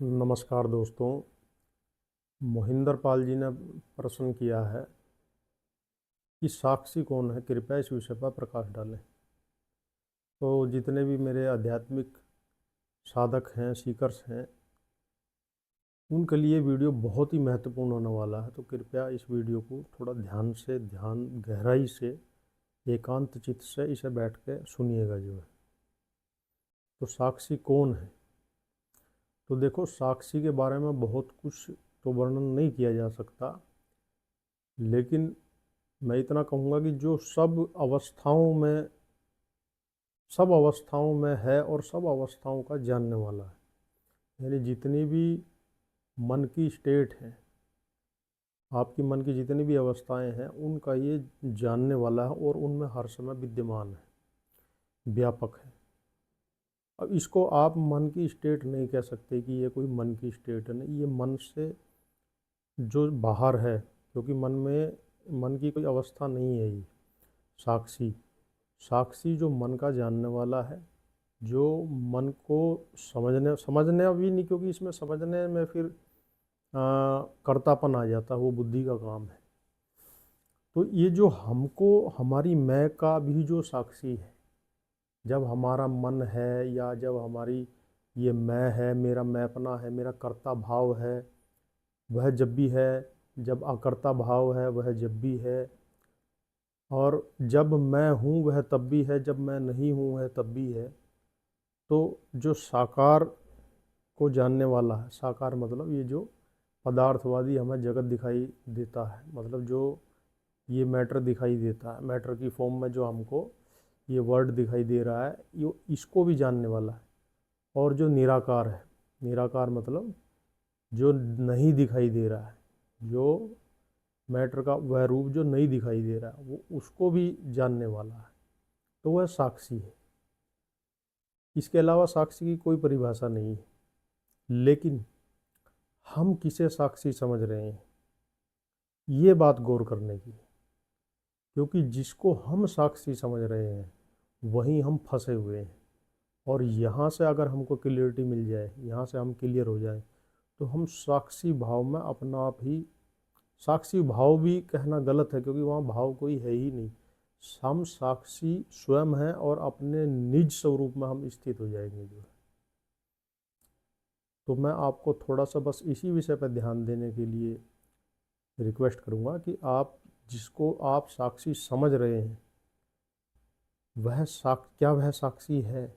नमस्कार दोस्तों। मोहिंदर पाल जी ने प्रश्न किया है कि साक्षी कौन है, कृपया इस विषय पर प्रकाश डालें। तो जितने भी मेरे आध्यात्मिक साधक हैं, सीकर्स हैं, उनके लिए वीडियो बहुत ही महत्वपूर्ण होने वाला है। तो कृपया इस वीडियो को थोड़ा ध्यान गहराई से, एकांत चित्त से इसे बैठ के सुनिएगा जो है। तो साक्षी कौन है? तो देखो, साक्षी के बारे में बहुत कुछ तो वर्णन नहीं किया जा सकता, लेकिन मैं इतना कहूँगा कि जो सब अवस्थाओं में है और सब अवस्थाओं का जानने वाला है। यानी जितनी भी मन की स्टेट है, आपकी मन की जितनी भी अवस्थाएं हैं, उनका ये जानने वाला है और उनमें हर समय विद्यमान है, व्यापक है। अब इसको आप मन की स्टेट नहीं कह सकते कि ये कोई मन की स्टेट है, नहीं, ये मन से जो बाहर है, क्योंकि मन की कोई अवस्था नहीं है। ये साक्षी साक्षी जो मन का जानने वाला है, जो मन को समझने भी नहीं, क्योंकि इसमें समझने में फिर कर्तापन आ जाता है, वो बुद्धि का काम है। तो ये जो हमको, हमारी मैं का भी जो साक्षी है, जब हमारा मन है या जब हमारी ये मैं है, मेरा मैंपना है, मेरा कर्ता भाव है, वह जब भी है, जब अकर्ता भाव है वह जब भी है, और जब मैं हूँ वह तब भी है, जब मैं नहीं हूँ वह तब भी है। तो जो साकार को जानने वाला है, साकार मतलब ये जो पदार्थवादी हमें जगत दिखाई देता है, मतलब जो ये मैटर दिखाई देता है, मैटर की फॉर्म में जो हमको ये वर्ड दिखाई दे रहा है, ये इसको भी जानने वाला है। और जो निराकार है, निराकार मतलब जो नहीं दिखाई दे रहा है, जो मैटर का वह रूप जो नहीं दिखाई दे रहा है, वो उसको भी जानने वाला है। तो वह साक्षी है। इसके अलावा साक्षी की कोई परिभाषा नहीं है। लेकिन हम किसे साक्षी समझ रहे हैं, ये बात गौर करने की, क्योंकि जिसको हम साक्षी समझ रहे हैं वहीं हम फंसे हुए हैं। और यहाँ से अगर हमको क्लियरिटी मिल जाए, यहाँ से हम क्लियर हो जाए, तो हम साक्षी भाव में अपना आप ही, साक्षी भाव भी कहना गलत है क्योंकि वहाँ भाव कोई है ही नहीं, हम साक्षी स्वयं हैं और अपने निज स्वरूप में हम स्थित हो जाएंगे जो है। तो मैं आपको थोड़ा सा बस इसी विषय पर ध्यान देने के लिए रिक्वेस्ट करूँगा कि आप जिसको आप साक्षी समझ रहे हैं, क्या वह साक्षी है?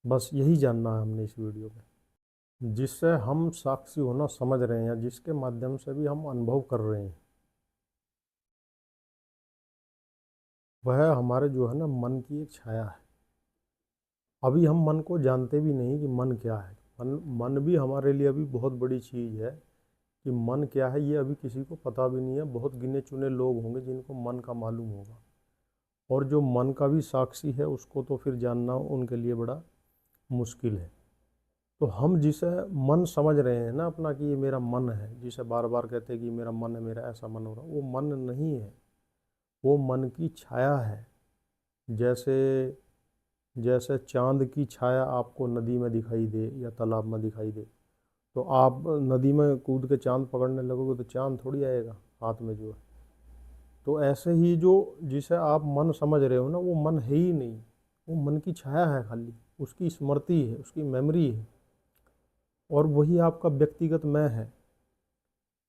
बस यही जानना है हमने इस वीडियो में। जिससे हम साक्षी होना समझ रहे हैं, जिसके माध्यम से भी हम अनुभव कर रहे हैं, वह हमारे जो है ना, मन की एक छाया है। अभी हम मन को जानते भी नहीं कि मन क्या है। मन भी हमारे लिए अभी बहुत बड़ी चीज़ है कि मन क्या है, ये अभी किसी को पता भी नहीं है। बहुत गिने चुने लोग होंगे जिनको मन का मालूम होगा, और जो मन का भी साक्षी है उसको तो फिर जानना उनके लिए बड़ा मुश्किल है। तो हम जिसे मन समझ रहे हैं ना अपना, कि ये मेरा मन है, जिसे बार बार कहते हैं कि मेरा मन है, मेरा ऐसा मन हो रहा, वो मन नहीं है, वो मन की छाया है। जैसे जैसे चांद की छाया आपको नदी में दिखाई दे या तालाब में दिखाई दे, तो आप नदी में कूद के चांद पकड़ने लगोगे तो चांद थोड़ी आएगा हाथ में जो है। तो ऐसे ही जो जिसे आप मन समझ रहे हो ना, वो मन है ही नहीं, वो मन की छाया है खाली, उसकी स्मृति है, उसकी मेमोरी है। और वही आपका व्यक्तिगत मैं है।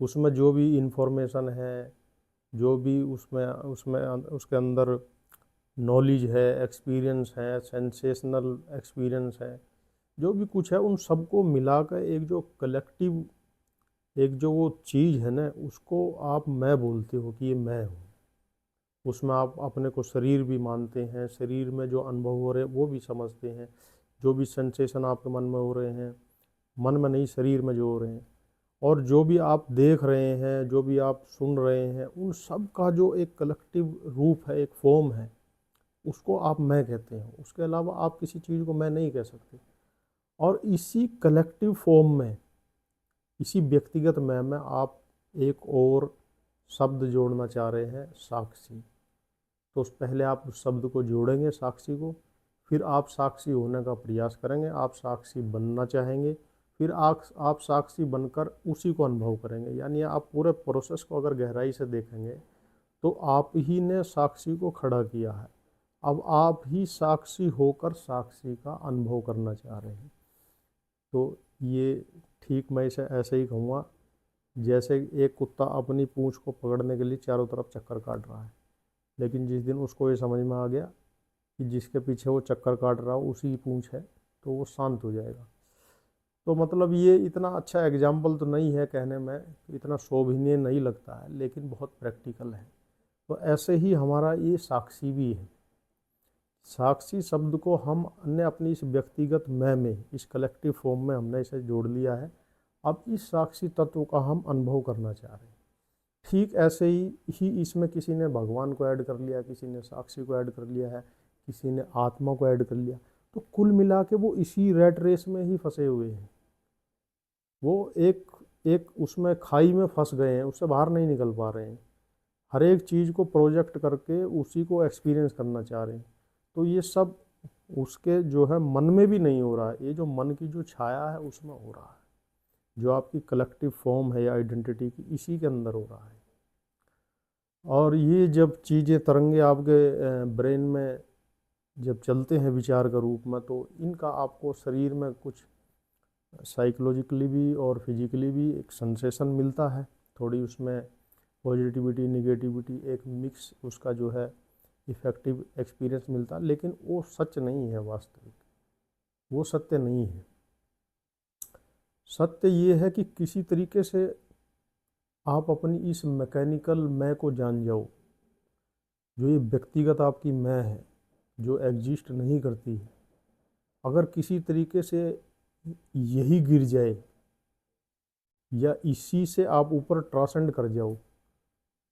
उसमें जो भी इंफॉर्मेशन है, जो भी उसमें उसमें उसके अंदर नॉलेज है, एक्सपीरियंस है, सेंसेशनल एक्सपीरियंस है, जो भी कुछ है, उन सबको मिलाकर एक जो कलेक्टिव, एक जो वो चीज़ है ना, उसको आप मैं बोलते हो कि ये मैं हूँ। उसमें आप अपने को शरीर भी मानते हैं, शरीर में जो अनुभव हो रहे हैं वो भी समझते हैं, जो भी सेंसेशन आपके मन में हो रहे हैं, मन में नहीं शरीर में जो हो रहे हैं, और जो भी आप देख रहे हैं, जो भी आप सुन रहे हैं, उन सब का जो एक कलेक्टिव रूप है, एक फॉर्म है, उसको आप मैं कहते हैं। उसके अलावा आप किसी चीज़ को मैं नहीं कह सकते। और इसी कलेक्टिव फॉर्म में, इसी व्यक्तिगत मैं में आप एक और शब्द जोड़ना चाह रहे हैं, साक्षी। तो पहले आप उस शब्द को जोड़ेंगे, साक्षी को, फिर आप साक्षी होने का प्रयास करेंगे, आप साक्षी बनना चाहेंगे, फिर आप साक्षी बनकर उसी को अनुभव करेंगे। यानी आप पूरे प्रोसेस को अगर गहराई से देखेंगे तो आप ही ने साक्षी को खड़ा किया है। अब आप ही साक्षी होकर साक्षी का अनुभव करना चाह रहे हैं। तो ये ठीक मैं इसे ऐसे ही कहूँगा जैसे एक कुत्ता अपनी पूँछ को पकड़ने के लिए चारों तरफ चक्कर काट रहा है, लेकिन जिस दिन उसको ये समझ में आ गया कि जिसके पीछे वो चक्कर काट रहा हो उसी की पूँछ है, तो वो शांत हो जाएगा। तो मतलब ये इतना अच्छा एग्जाम्पल तो नहीं है कहने में, इतना शोभनीय नहीं लगता है, लेकिन बहुत प्रैक्टिकल है। तो ऐसे ही हमारा ये साक्षी भी है। साक्षी शब्द को हमने अपनी इस व्यक्तिगत मैं में, इस कलेक्टिव फॉर्म में हमने इसे जोड़ लिया है। अब इस साक्षी तत्व का हम अनुभव करना चाह रहे हैं। ठीक ऐसे ही इसमें किसी ने भगवान को ऐड कर लिया, किसी ने साक्षी को ऐड कर लिया है, किसी ने आत्मा को ऐड कर लिया। तो कुल मिला के वो इसी रैट रेस में ही फंसे हुए हैं। वो एक एक उसमें खाई में फंस गए हैं, उससे बाहर नहीं निकल पा रहे हैं। हर एक चीज़ को प्रोजेक्ट करके उसी को एक्सपीरियंस करना चाह रहे हैं। तो ये सब उसके जो है मन में भी नहीं हो रहा है, ये जो मन की जो छाया है उसमें हो रहा है। जो आपकी कलेक्टिव फॉर्म है या आइडेंटिटी की, इसी के अंदर हो रहा है। और ये जब चीज़ें तरंगे आपके ब्रेन में जब चलते हैं विचार के रूप में, तो इनका आपको शरीर में कुछ साइकोलॉजिकली भी और फिजिकली भी एक सेंसेशन मिलता है। थोड़ी उसमें पॉजिटिविटी निगेटिविटी एक मिक्स उसका जो है इफ़ेक्टिव एक्सपीरियंस मिलता है, लेकिन वो सच नहीं है। वास्तविक वो सत्य नहीं है। सत्य ये है कि किसी तरीके से आप अपनी इस मैकेनिकल मैं को जान जाओ, जो ये व्यक्तिगत आपकी मैं है, जो एग्जिस्ट नहीं करती है। अगर किसी तरीके से यही गिर जाए या इसी से आप ऊपर ट्रांसेंड कर जाओ,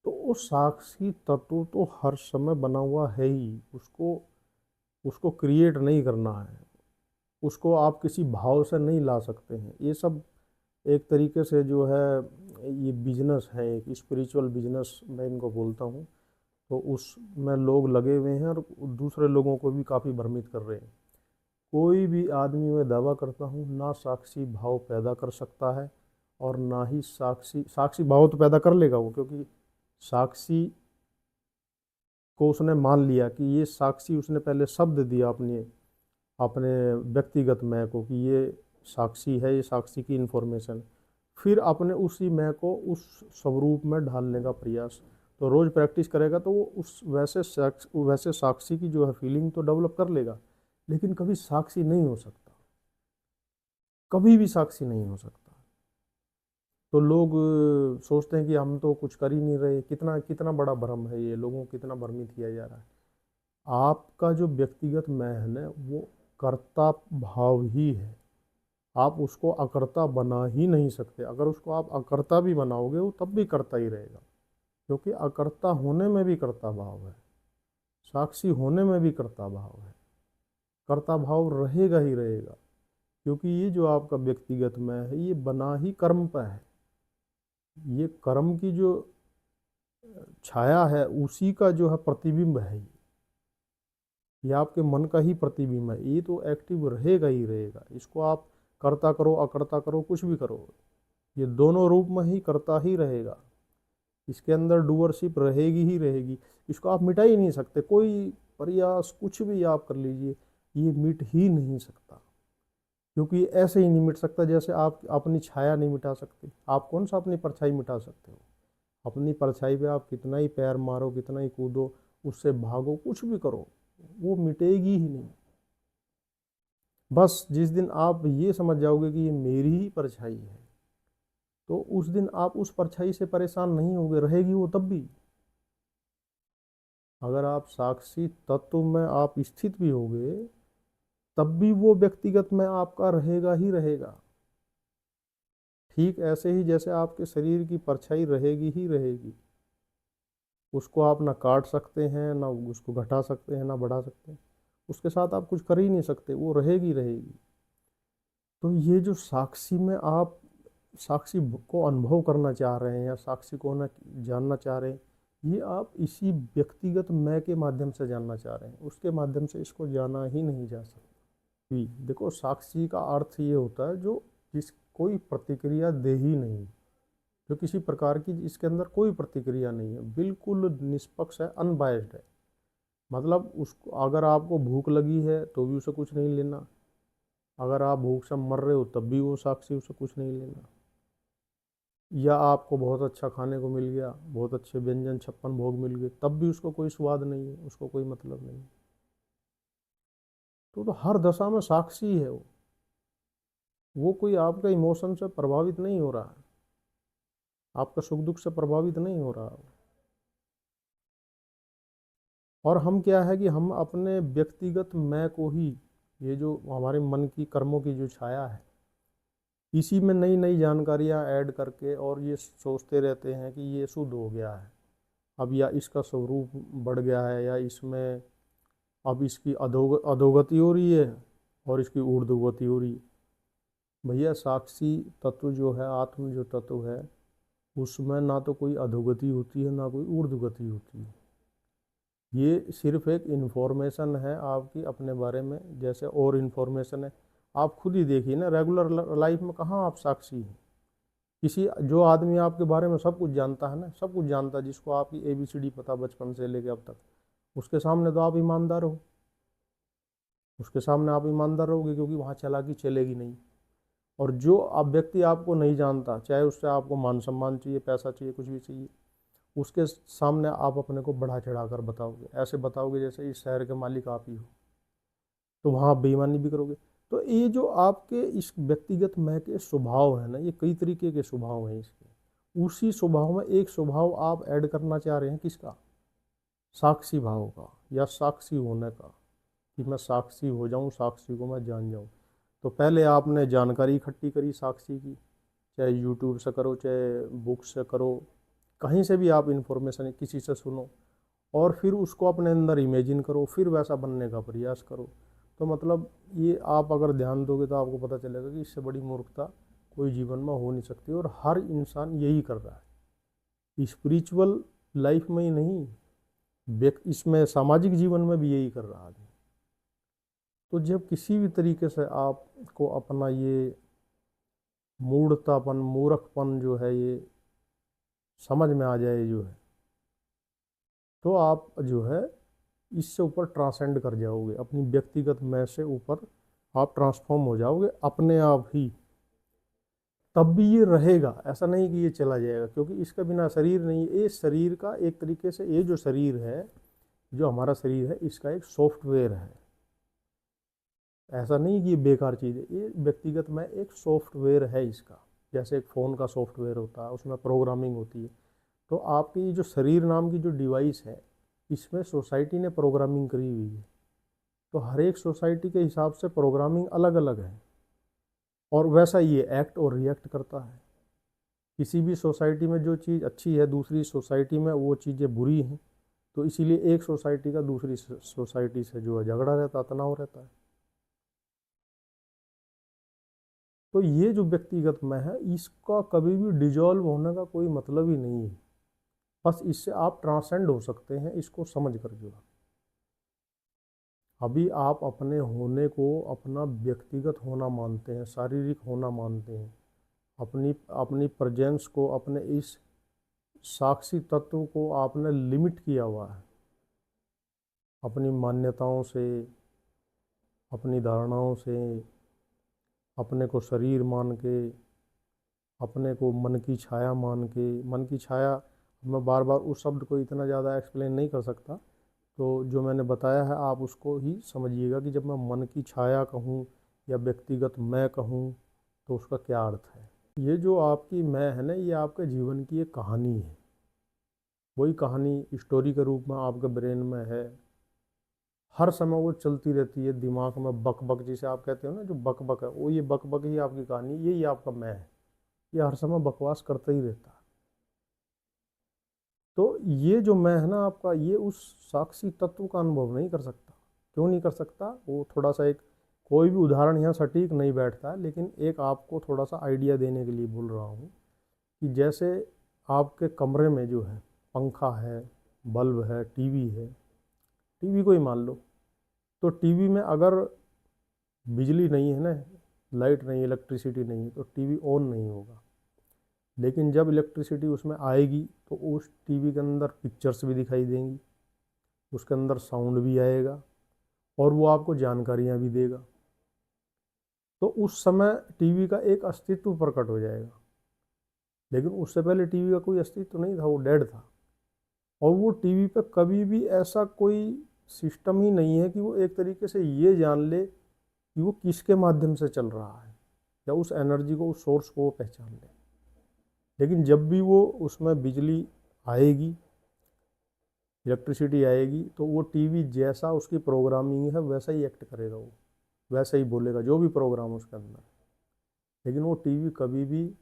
तो वो साक्षी तत्व तो हर समय बना हुआ है ही। उसको उसको क्रिएट नहीं करना है, उसको आप किसी भाव से नहीं ला सकते हैं। ये सब एक तरीके से जो है ये बिजनेस है, एक स्पिरिचुअल बिजनेस मैं इनको बोलता हूँ। तो उसमें लोग लगे हुए हैं और दूसरे लोगों को भी काफ़ी भ्रमित कर रहे हैं। कोई भी आदमी, मैं दावा करता हूँ, ना साक्षी भाव पैदा कर सकता है और ना ही साक्षी भाव तो पैदा कर लेगा वो, क्योंकि साक्षी को उसने मान लिया कि ये साक्षी, उसने पहले शब्द दिया अपने अपने व्यक्तिगत मैं को कि ये साक्षी है, ये साक्षी की इन्फॉर्मेशन। फिर अपने उसी मैं को उस स्वरूप में ढालने का प्रयास। तो रोज़ प्रैक्टिस करेगा तो वो उस वैसे साक्षी की जो है फीलिंग तो डेवलप कर लेगा, लेकिन कभी साक्षी नहीं हो सकता, कभी भी साक्षी नहीं हो सकता। तो लोग सोचते हैं कि हम तो कुछ कर ही नहीं रहे। कितना कितना बड़ा भ्रम है ये, लोगों को कितना भ्रमित किया जा रहा है। आपका जो व्यक्तिगत मैं है ना, वो कर्ता भाव ही है। आप उसको अकर्ता बना ही नहीं सकते। अगर उसको आप अकर्ता भी बनाओगे वो तब भी कर्ता ही रहेगा, क्योंकि अकर्ता होने में भी कर्ता भाव है, साक्षी होने में भी कर्ता भाव है। कर्ता भाव रहेगा ही रहेगा, क्योंकि ये जो आपका व्यक्तिगत मैं है ये बना ही कर्म पर है। ये कर्म की जो छाया है उसी का जो है प्रतिबिंब है। ये आपके मन का ही प्रतिबिंब है। ये तो एक्टिव रहेगा ही रहेगा। इसको आप करता करो अकर्ता करो कुछ भी करो, ये दोनों रूप में ही करता ही रहेगा। इसके अंदर डूअरशिप रहेगी ही रहेगी। इसको आप मिटा ही नहीं सकते। कोई प्रयास कुछ भी आप कर लीजिए, ये मिट ही नहीं सकता, क्योंकि ऐसे ही नहीं मिट सकता जैसे आप अपनी छाया नहीं मिटा सकते। आप कौन सा अपनी परछाई मिटा सकते हो? अपनी परछाई पे आप कितना ही पैर मारो, कितना ही कूदो, उससे भागो, कुछ भी करो, वो मिटेगी ही नहीं। बस जिस दिन आप ये समझ जाओगे कि ये मेरी ही परछाई है, तो उस दिन आप उस परछाई से परेशान नहीं होगे, रहेगी वो तब भी। अगर आप साक्षी तत्व में आप स्थित भी होगे तब भी वो व्यक्तिगत में आपका रहेगा ही रहेगा। ठीक ऐसे ही जैसे आपके शरीर की परछाई रहेगी ही रहेगी। उसको आप ना काट सकते हैं, ना उसको घटा सकते हैं, ना बढ़ा सकते हैं। उसके साथ आप कुछ कर ही नहीं सकते, वो रहेगी रहेगी। तो ये जो साक्षी में आप साक्षी को अनुभव करना चाह रहे हैं या साक्षी को ना जानना चाह रहे हैं, ये आप इसी व्यक्तिगत मैं के माध्यम से जानना चाह रहे हैं। उसके माध्यम से इसको जाना ही नहीं जा सकता। देखो, साक्षी का अर्थ ये होता है जो कोई प्रतिक्रिया दे ही नहीं, जो किसी प्रकार की इसके अंदर कोई प्रतिक्रिया नहीं है, बिल्कुल निष्पक्ष है, अनबायस्ड है। मतलब उसको, अगर आपको भूख लगी है तो भी उसे कुछ नहीं लेना, अगर आप भूख से मर रहे हो तब भी वो साक्षी, उसे कुछ नहीं लेना। या आपको बहुत अच्छा खाने को मिल गया, बहुत अच्छे व्यंजन 56 भोग मिल गए, तब भी उसको कोई स्वाद नहीं है, उसको कोई मतलब नहीं। तो हर दशा में साक्षी है वो कोई आपके इमोशन से प्रभावित नहीं हो रहा है, आपका सुख दुख से प्रभावित नहीं हो रहा है। और हम क्या है कि हम अपने व्यक्तिगत मैं को ही, ये जो हमारे मन की कर्मों की जो छाया है, इसी में नई नई जानकारियां ऐड करके और ये सोचते रहते हैं कि ये शुद्ध हो गया है अब, या इसका स्वरूप बढ़ गया है, या इसमें अब इसकी अधोगति हो रही है और इसकी ऊर्ध्वगति हो रही है। भैया साक्षी तत्व जो है, आत्म जो तत्व है, उसमें ना तो कोई अधोगति होती है ना कोई ऊर्ध्वगति होती है। ये सिर्फ एक इन्फॉर्मेशन है आपकी अपने बारे में, जैसे और इन्फॉर्मेशन है। आप खुद ही देखिए ना, रेगुलर लाइफ में कहाँ आप साक्षी हैं। किसी, जो आदमी आपके बारे में सब कुछ जानता है ना, सब कुछ जानता है, जिसको आपकी ABCD पता बचपन से लेके अब तक, उसके सामने तो आप ईमानदार हो, उसके सामने आप ईमानदार रहोगे, क्योंकि वहाँ चालाकी चलेगी नहीं। और जो अब व्यक्ति आपको नहीं जानता, चाहे उससे आपको मान सम्मान चाहिए, पैसा चाहिए, कुछ भी चाहिए, उसके सामने आप अपने को बढ़ा चढ़ा कर बताओगे, ऐसे बताओगे जैसे इस शहर के मालिक आप ही हो, तो वहाँ आप बेईमानी भी करोगे। तो ये जो आपके इस व्यक्तिगत मैं के स्वभाव है ना, ये कई तरीके के स्वभाव हैं इसके, उसी स्वभाव में एक स्वभाव आप ऐड करना चाह रहे हैं, किसका? साक्षी भाव का, या साक्षी होने का, कि मैं साक्षी हो जाऊं, साक्षी को मैं जान जाऊं। तो पहले आपने जानकारी इकट्ठी करी साक्षी की, चाहे यूट्यूब से करो, चाहे बुक से करो, कहीं से भी आप इन्फॉर्मेशन किसी से सुनो, और फिर उसको अपने अंदर इमेजिन करो, फिर वैसा बनने का प्रयास करो। तो मतलब ये आप अगर ध्यान दोगे तो आपको पता चलेगा कि इससे बड़ी मूर्खता कोई जीवन में हो नहीं सकती, और हर इंसान यही कर रहा है, स्पिरिचुअल लाइफ में ही नहीं, इसमें सामाजिक जीवन में भी यही कर रहा है। तो जब किसी भी तरीके से आपको अपना ये मूढ़तापन, मूर्खपन जो है ये समझ में आ जाए जो है, तो आप जो है इससे ऊपर ट्रांसेंड कर जाओगे, अपनी व्यक्तिगत मैं से ऊपर आप ट्रांसफॉर्म हो जाओगे अपने आप ही। तब भी ये रहेगा, ऐसा नहीं कि ये चला जाएगा, क्योंकि इसका बिना शरीर नहीं है। ये शरीर का एक तरीके से, ये जो शरीर है, जो हमारा शरीर है, इसका एक सॉफ्टवेयर है, ऐसा नहीं कि ये बेकार चीज़ है। ये व्यक्तिगत में एक सॉफ्टवेयर है इसका, जैसे एक फ़ोन का सॉफ्टवेयर होता है, उसमें प्रोग्रामिंग होती है। तो आपकी ये जो शरीर नाम की जो डिवाइस है, इसमें सोसाइटी ने प्रोग्रामिंग करी हुई है। तो हर एक सोसाइटी के हिसाब से प्रोग्रामिंग अलग अलग है, और वैसा ये एक्ट और रिएक्ट करता है। किसी भी सोसाइटी में जो चीज़ अच्छी है, दूसरी सोसाइटी में वो चीज़ें बुरी हैं, तो इसीलिए एक सोसाइटी का दूसरी सोसाइटी से जो है झगड़ा रहता है, तनाव रहता है। तो ये जो व्यक्तिगत मैं है, इसका कभी भी डिजॉल्व होने का कोई मतलब ही नहीं है। बस इससे आप ट्रांसेंड हो सकते हैं, इसको समझ कर जो है। अभी आप अपने होने को अपना व्यक्तिगत होना मानते हैं, शारीरिक होना मानते हैं, अपनी अपनी प्रेजेंस को, अपने इस साक्षी तत्व को आपने लिमिट किया हुआ है अपनी मान्यताओं से, अपनी धारणाओं से, अपने को शरीर मान के, अपने को मन की छाया मान के। मन की छाया, मैं बार बार उस शब्द को इतना ज़्यादा एक्सप्लेन नहीं कर सकता, तो जो मैंने बताया है आप उसको ही समझिएगा कि जब मैं मन की छाया कहूँ या व्यक्तिगत मैं कहूँ तो उसका क्या अर्थ है। ये जो आपकी मैं है ना, ये आपके जीवन की एक कहानी है, वही कहानी स्टोरी के रूप में आपके ब्रेन में है, हर समय वो चलती रहती है दिमाग में, बक बक जिसे आप कहते हो ना, जो बक बक है, वो ये बक बक ही आपकी कहानी, यही आपका मैं है, ये हर समय बकवास करता ही रहता है। तो ये जो मैं है ना आपका, ये उस साक्षी तत्व का अनुभव नहीं कर सकता। क्यों नहीं कर सकता? वो थोड़ा सा एक, कोई भी उदाहरण यहाँ सटीक नहीं बैठता है, लेकिन एक आपको थोड़ा सा आइडिया देने के लिए बोल रहा हूँ कि जैसे आपके कमरे में जो है पंखा है, बल्ब है, टीवी है, टीवी को ही मान लो, तो टीवी में अगर बिजली नहीं है ना, लाइट नहीं, इलेक्ट्रिसिटी नहीं है तो टीवी ऑन नहीं होगा। लेकिन जब इलेक्ट्रिसिटी उसमें आएगी तो उस टीवी के अंदर पिक्चर्स भी दिखाई देंगी, उसके अंदर साउंड भी आएगा और वो आपको जानकारियाँ भी देगा। तो उस समय टीवी का एक अस्तित्व प्रकट हो जाएगा। लेकिन उससे पहले टीवी का कोई अस्तित्व नहीं था, वो डेड था। और वो टीवी पे कभी भी ऐसा कोई सिस्टम ही नहीं है कि वो एक तरीके से ये जान ले कि वो किसके माध्यम से चल रहा है, या उस एनर्जी को, उस सोर्स को वो पहचान ले। लेकिन जब भी वो उसमें बिजली आएगी, इलेक्ट्रिसिटी आएगी, तो वो टीवी जैसा उसकी प्रोग्रामिंग है वैसा ही एक्ट करेगा, वो वैसा ही बोलेगा जो भी प्रोग्राम उसके अंदर। लेकिन वो टीवी कभी भी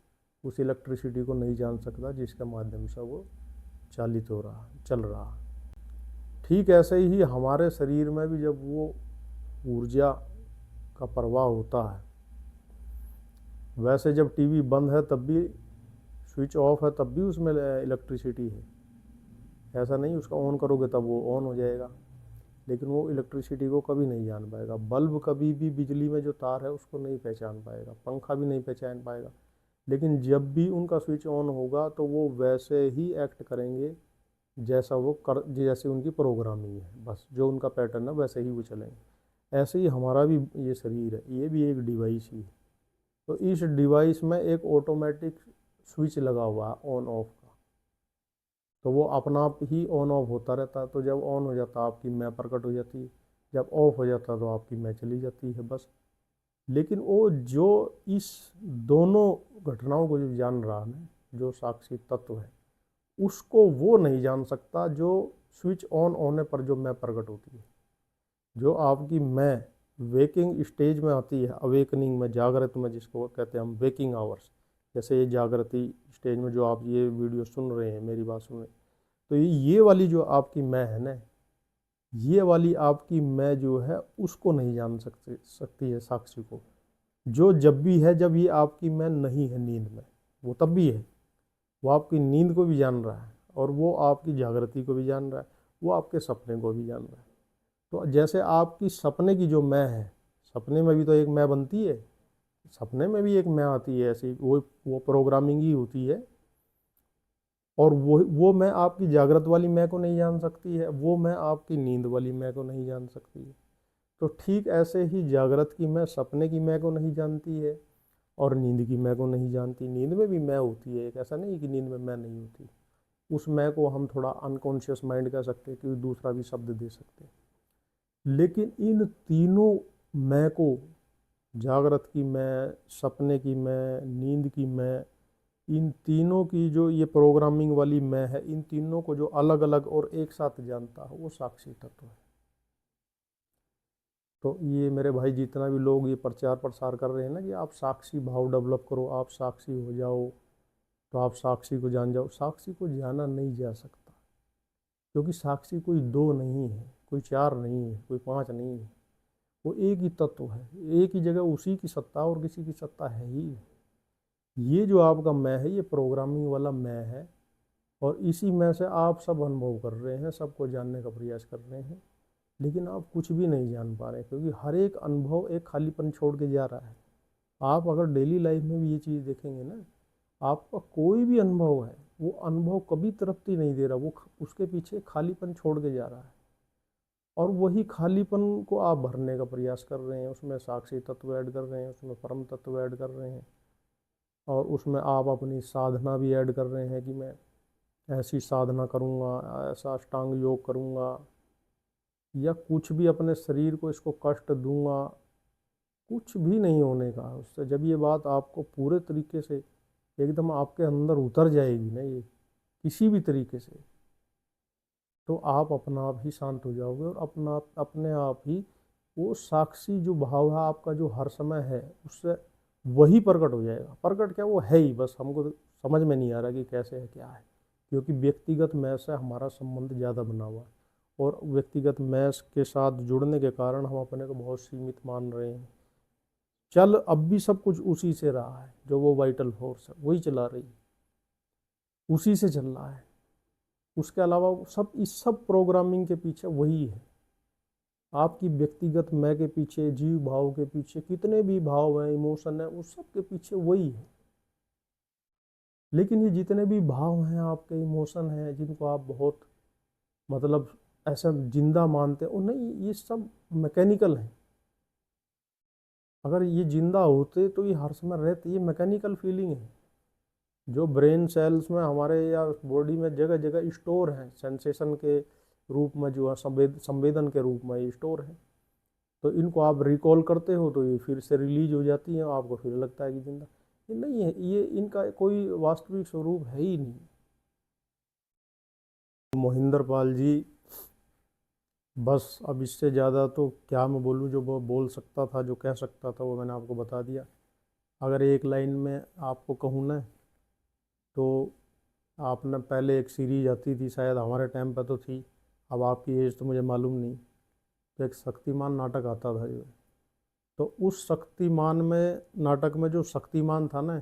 उस इलेक्ट्रिसिटी को नहीं जान सकता जिसके माध्यम से वो चालित हो रहा, चल रहा। ठीक ऐसे ही हमारे शरीर में भी जब वो ऊर्जा का प्रवाह होता है, वैसे जब टीवी बंद है तब भी, स्विच ऑफ है तब भी उसमें इलेक्ट्रिसिटी है। ऐसा नहीं उसका ऑन करोगे तब वो ऑन हो जाएगा, लेकिन वो इलेक्ट्रिसिटी को कभी नहीं जान पाएगा। बल्ब कभी भी बिजली में जो तार है उसको नहीं पहचान पाएगा, पंखा भी नहीं पहचान पाएगा। लेकिन जब भी उनका स्विच ऑन होगा तो वो वैसे ही एक्ट करेंगे जैसा वो कर, जैसे उनकी प्रोग्रामिंग है, बस जो उनका पैटर्न है वैसे ही वो चलेंगे। ऐसे ही हमारा भी ये शरीर है, ये भी एक डिवाइस ही है। तो इस डिवाइस में एक ऑटोमेटिक स्विच लगा हुआ है ऑन ऑफ का, तो वो अपना आप ही ऑन ऑफ होता रहता है। तो जब ऑन हो जाता आपकी मैं प्रकट हो जाती है, जब ऑफ हो जाता तो आपकी मैं चली जाती है, बस। लेकिन वो जो इस दोनों घटनाओं को जो जान रहा है, जो साक्षी तत्व है, उसको वो नहीं जान सकता जो स्विच ऑन होने पर जो मैं प्रकट होती है। जो आपकी मैं वेकिंग स्टेज में आती है, अवेकनिंग में, जागृत में, जिसको कहते हैं हम वेकिंग आवर्स, जैसे ये जागृति स्टेज में जो आप ये वीडियो सुन रहे हैं, मेरी बात सुन रहे हैं, तो ये वाली जो आपकी मैं है ना, ये वाली आपकी मैं जो है उसको नहीं जान सकती है साक्षी को। जो जब भी है, जब ये आपकी मैं नहीं है नींद में, वो तब भी है। वो आपकी नींद को भी जान रहा है और वो आपकी जागृति को भी जान रहा है, वो आपके सपने को भी जान रहा है। तो जैसे आपकी सपने की जो मैं है, सपने में भी तो एक मैं बनती है, सपने में भी एक मैं आती है, ऐसी वो प्रोग्रामिंग ही होती है। और वो मैं आपकी जागृत वाली मैं को नहीं जान सकती है, वो मैं आपकी नींद वाली मैं को नहीं जान सकती है। तो ठीक ऐसे ही जागृत की मैं सपने की मैं को नहीं जानती है और नींद की मैं को नहीं जानती। नींद में भी मैं होती है एक, ऐसा नहीं कि नींद में मैं नहीं होती। उस मैं को हम थोड़ा अनकॉन्शियस माइंड कह सकते हैं, कि दूसरा भी शब्द दे सकते हैं। लेकिन इन तीनों मैं को, जागृत की मैं, सपने की मैं, नींद की मैं, इन तीनों की जो ये प्रोग्रामिंग वाली मैं है, इन तीनों को जो अलग अलग और एक साथ जानता है वो साक्षी तत्व है। तो ये मेरे भाई जितना भी लोग ये प्रचार प्रसार कर रहे हैं ना कि आप साक्षी भाव डेवलप करो, आप साक्षी हो जाओ, तो आप साक्षी को जान जाओ, साक्षी को जाना नहीं जा सकता। क्योंकि साक्षी कोई दो नहीं है, कोई चार नहीं है, कोई पांच नहीं है। वो एक ही तत्व है, एक ही जगह उसी की सत्ता और किसी की सत्ता है ही। ये जो आपका मैं है, ये प्रोग्रामिंग वाला मैं है। और इसी में से आप सब अनुभव कर रहे हैं, सबको जानने का प्रयास कर रहे हैं, लेकिन आप कुछ भी नहीं जान पा रहे, क्योंकि हर एक अनुभव एक खालीपन छोड़ के जा रहा है। आप अगर डेली लाइफ में भी ये चीज़ देखेंगे ना, आपका कोई भी अनुभव है, वो अनुभव कभी तृप्ति नहीं दे रहा, वो उसके पीछे खालीपन छोड़ के जा रहा है। और वही खालीपन को आप भरने का प्रयास कर रहे हैं, उसमें साक्षी तत्व ऐड कर रहे हैं, उसमें परम तत्व ऐड कर रहे हैं, और उसमें आप अपनी साधना भी ऐड कर रहे हैं कि मैं ऐसी साधना करूँगा, ऐसा अष्टांग योग करूँगा, या कुछ भी अपने शरीर को इसको कष्ट दूंगा। कुछ भी नहीं होने का उससे। जब ये बात आपको पूरे तरीके से एकदम आपके अंदर उतर जाएगी ना, ये किसी भी तरीके से, तो आप अपना आप ही शांत हो जाओगे और अपने आप ही वो साक्षी जो भाव है आपका, जो हर समय है, उससे वही प्रकट हो जाएगा। प्रकट क्या, वो है ही, बस हमको तो समझ में नहीं आ रहा कि कैसे है, क्या है। क्योंकि व्यक्तिगत मैं से हमारा संबंध ज़्यादा बना हुआ है, और व्यक्तिगत मैं के साथ जुड़ने के कारण हम अपने को बहुत सीमित मान रहे हैं। चल अब भी सब कुछ उसी से रहा है, जो वो वाइटल फोर्स है वही चला रही है, उसी से चल रहा है। उसके अलावा सब, इस सब प्रोग्रामिंग के पीछे वही है। आपकी व्यक्तिगत मैं के पीछे, जीव भाव के पीछे कितने भी भाव हैं, इमोशन है, उस सब के पीछे वही है। लेकिन ये जितने भी भाव हैं, आपके इमोशन हैं, जिनको आप बहुत मतलब ऐसा जिंदा मानते हो, नहीं, ये सब मैकेनिकल हैं। अगर ये जिंदा होते तो ये हर समय रहते। ये मैकेनिकल फीलिंग है जो ब्रेन सेल्स में हमारे या बॉडी में जगह जगह स्टोर है, सेंसेशन के रूप में, जो है संवेदन के रूप में ये स्टोर है। तो इनको आप रिकॉल करते हो तो ये फिर से रिलीज हो जाती है, आपको फिर लगता है कि जिंदा। ये नहीं है, ये इनका कोई वास्तविक स्वरूप है ही नहीं। मोहिंदर पाल जी, बस अब इससे ज़्यादा तो क्या मैं बोलूँ। जो वो बोल सकता था, जो कह सकता था, वो मैंने आपको बता दिया। अगर एक लाइन में आपको कहूँ ना, तो आपने पहले एक सीरीज आती थी, शायद हमारे टाइम पर तो थी, अब आपकी एज तो मुझे मालूम नहीं, तो एक शक्तिमान नाटक आता था जो, तो उस शक्तिमान में, नाटक में जो शक्तिमान था ना,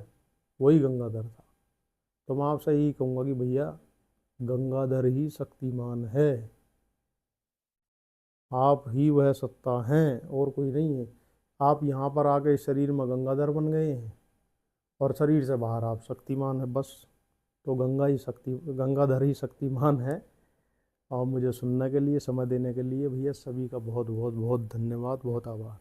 वही गंगाधर था। तो मैं आपसे यही कहूँगा कि भैया, गंगाधर ही शक्तिमान है। आप ही वह सत्ता हैं और कोई नहीं है। आप यहाँ पर आके इस शरीर में गंगाधर बन गए हैं और शरीर से बाहर आप शक्तिमान है, बस। तो गंगाधर ही शक्तिमान है। और मुझे सुनने के लिए, समय देने के लिए भैया, सभी का बहुत बहुत बहुत धन्यवाद, बहुत आभार।